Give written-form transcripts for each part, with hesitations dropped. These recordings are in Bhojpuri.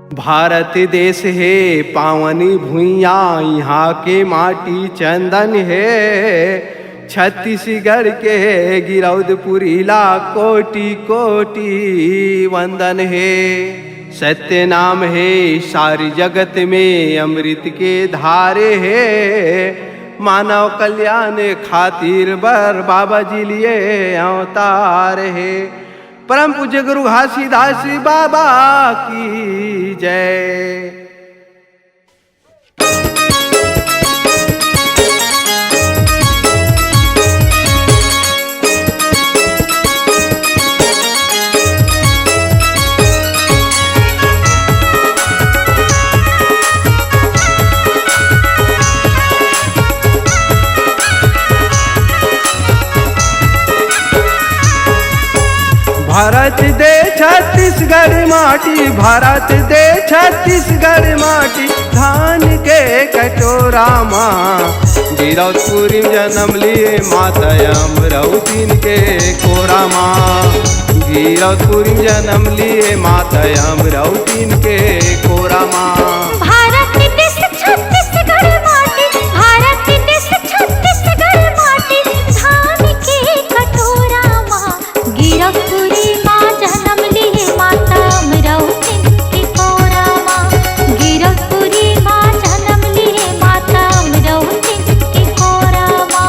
भारत देश है पावनी भुइया, यहाँ के माटी चंदन है। छत्तीसगढ़ के गिरौदपुरीला कोटि कोटि वंदन है। सत्य नाम है सारी जगत में अमृत के धारे है। मानव कल्याण खातिर बर बाबा जी लिए अवतार है। परम पूज्य गुरु घासीदास बाबा की जय। भारत दे छत्तीसगढ़ माटी, भारत दे छत्तीसगढ़ माटी। धान के कटोरा माँ गिरौदपुरी जन्म लिए माता अमरौतीन के कोरा माँ। गिरौदपुरी जन्म लिए माता अमरौतीन के कोरा माँ। भारत देश छत्तीसगढ़ माटी, भारत देश छत्तीसगढ़ माटी। धान के कटोरा माँ गिरौदपुरी माँ जन्म लिए माता अमरौतीन के कोरा माँ। गिरौदपुरी माँ जन्म लिए माता अमरौतीन के कोरा माँ।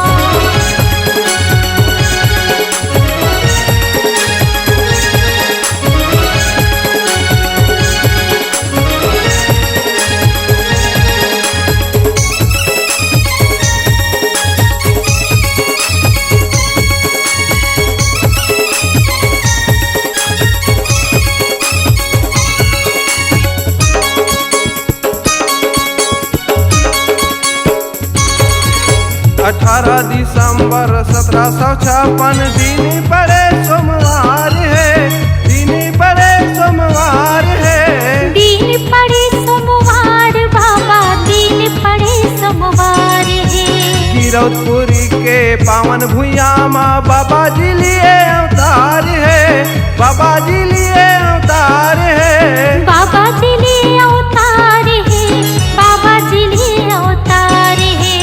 अठारह दिसंबर 1756 दिन पड़े सोमवार है। दिन पड़े सोमवार है। दिन पड़े सोमवार बाबा, दिन पड़े सोमवार है। गिरौदपुरी के पावन भुइया माँ बाबा जी लिए अवतार है। बाबा जी लिए अवतार है। बाबा जी लिए अवतार है। बाबा जी लिए अवतार है।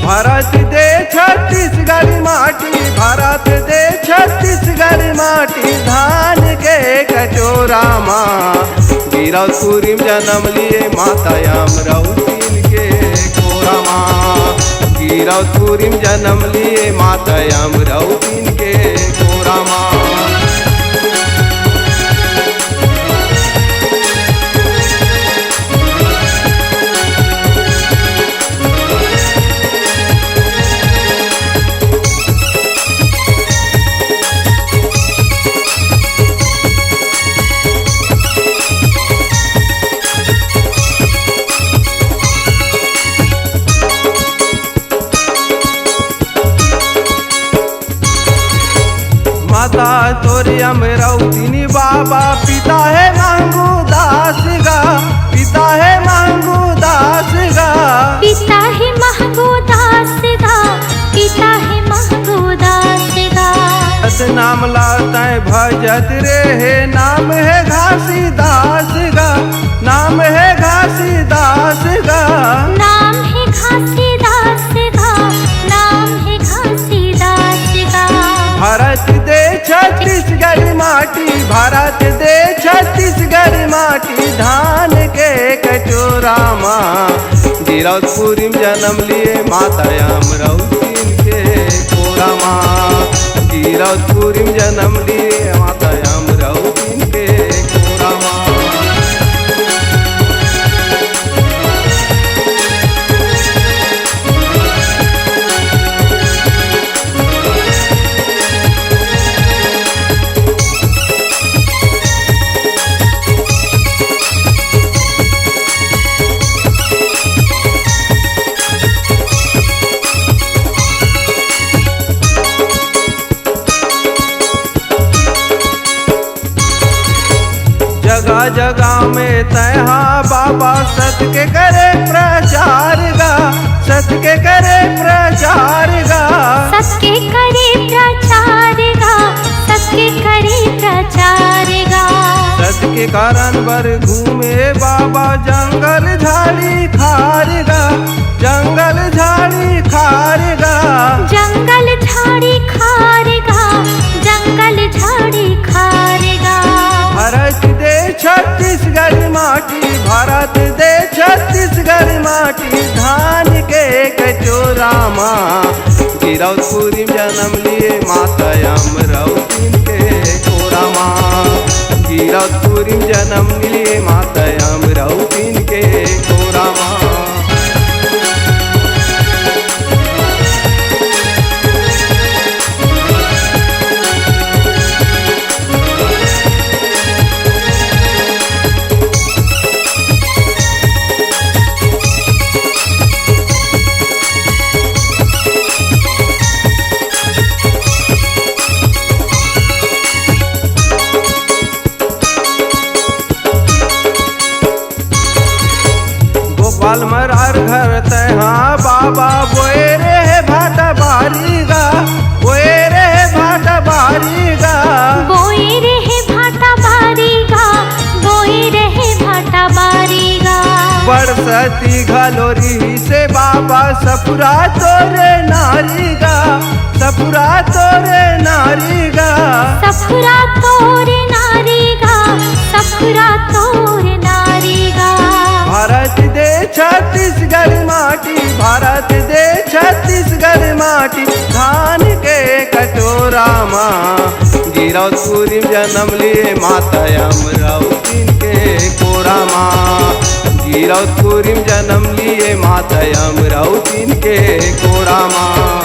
भारत दे छत्तीसगढ़ माटी, भारत दे छत्तीसगढ़ माटी। धान के कटोरा माँ गिरौदपुरी जन्म लिए माता अमरौतीन के कोरा माँ। गिरौदपुरी जन्म लिए माता अमरौतीन के कोरा माँ। माता तोरी अमरौतीनी बाबा, पिता है मांगू दास गा। पिता है मांगू दास गा। पिता है महंगू दास गा। पिता है महंगू दास गा। नाम लाता है भजत रे है। नाम है घासीदास गा। नाम है घासीदास गा। नाम है घासीदास गा। नाम है घासीदास गा। भारत दे छत्तीसगढ़ माटी, भारत दे छत्तीसगढ़ माटी। धान के कटोरा माँ गिरौदपुरी जन्म लिए माता अमरौतीन के कोरा माँ। गिरौदपुरी जन्म लिए माता अमरौतीन के कोरा माँ। जगह जगह में तहा बाबा सत के करे प्रचार गा। सत के करे प्रचार गा। सत के करे प्रचार गा। सत के करे प्रचार गा। सत के कारण बर घूमे बाबा जंगल झाड़ी खारगा, जंगल झाड़ी खारगा, जंगल झाड़ी खारेगा, जंगल झाड़ी खारेगा। भारत दे छत्तीसगढ़ माटी, भारत दे छत्तीसगढ़ माटी, धान के कटोरा माँ गिरौदपुरी जन्म लिए माता अमरावती के कोरा माँ, गिरौदपुरी जन्म लिए माता अमरावती के कोरा माँ। गोपाल मरार घर तहाँ बाबा बोए रे भाटा बारीगा, बोए रे भाटा बारीगा, बोए रहे भाटा बारीगा, बोए रहे भाटा बारीगा। बरसती घलोरी से बाबा सपुरा तोरे नारीगा, सपुरा तोरे नारीगा, सफुरा तोरे नारीगा, सफुरा तोरे नारीगा। भारत दे छत्तीसगढ़ माटी, भारत दे छत्तीसगढ़ माटी, धान के कटोरा माँ गिरौदपुरी जन्म लिए माता अमरावती के कोरा माँ, गिरौदपुरी जन्म लिए माता अमरावती के कोरा माँ।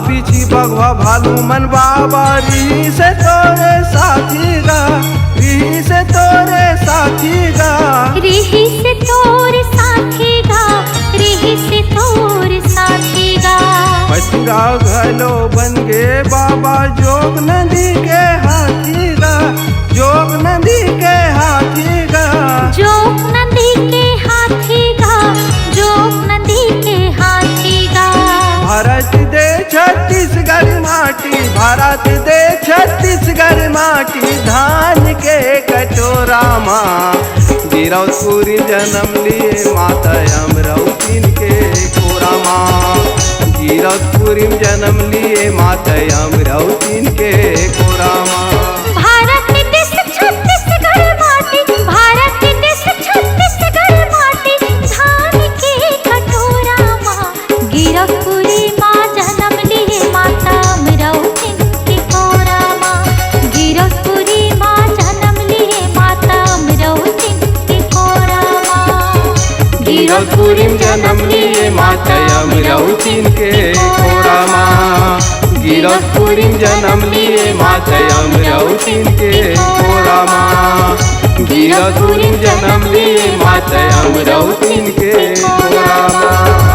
बिछी बगवा भालू मन बाबा री से तोरे साथी गा, री से तोरे साथी गा, रिही से तोरे साथी गा, रिही से तोरे साथी गा। पचरा घलो बन गे बाबा जोग नदी के हाथी गा, जोग नदी के हाथी गा, जोग नदी के हाथी गा, जोग नदी के हाथी गा। भारत दे छत्तीसगढ़ माटी, भारत दे छत्तीसगढ़ माटी, धान के कटोरा माँ गिरौदपुरी जन्म लिए माता अमरावती के कोरा माँ, गिरौदपुरी जन्म लिए माता अमरावती के कोरा माँ। भारत देश छत्तीसगढ़ माटी, भारत देश छत्तीसगढ़ माटी, धान के कटोरा माँ गिरौदपुरी माँ जन्म लिए माता अमरावती के कोरा माँ, गिरौदपुरी माँ जन्म लिए माता अमरावती के कोरा माँ, गिरौदपुरी जन्म लिए माता अमरावती के कोरा माँ, गिरौदपुरी जन्म लिए माता अमरावती के कोरा माँ, गिरौदपुरी जन्म लिए माता अमरावती के कोरा माँ।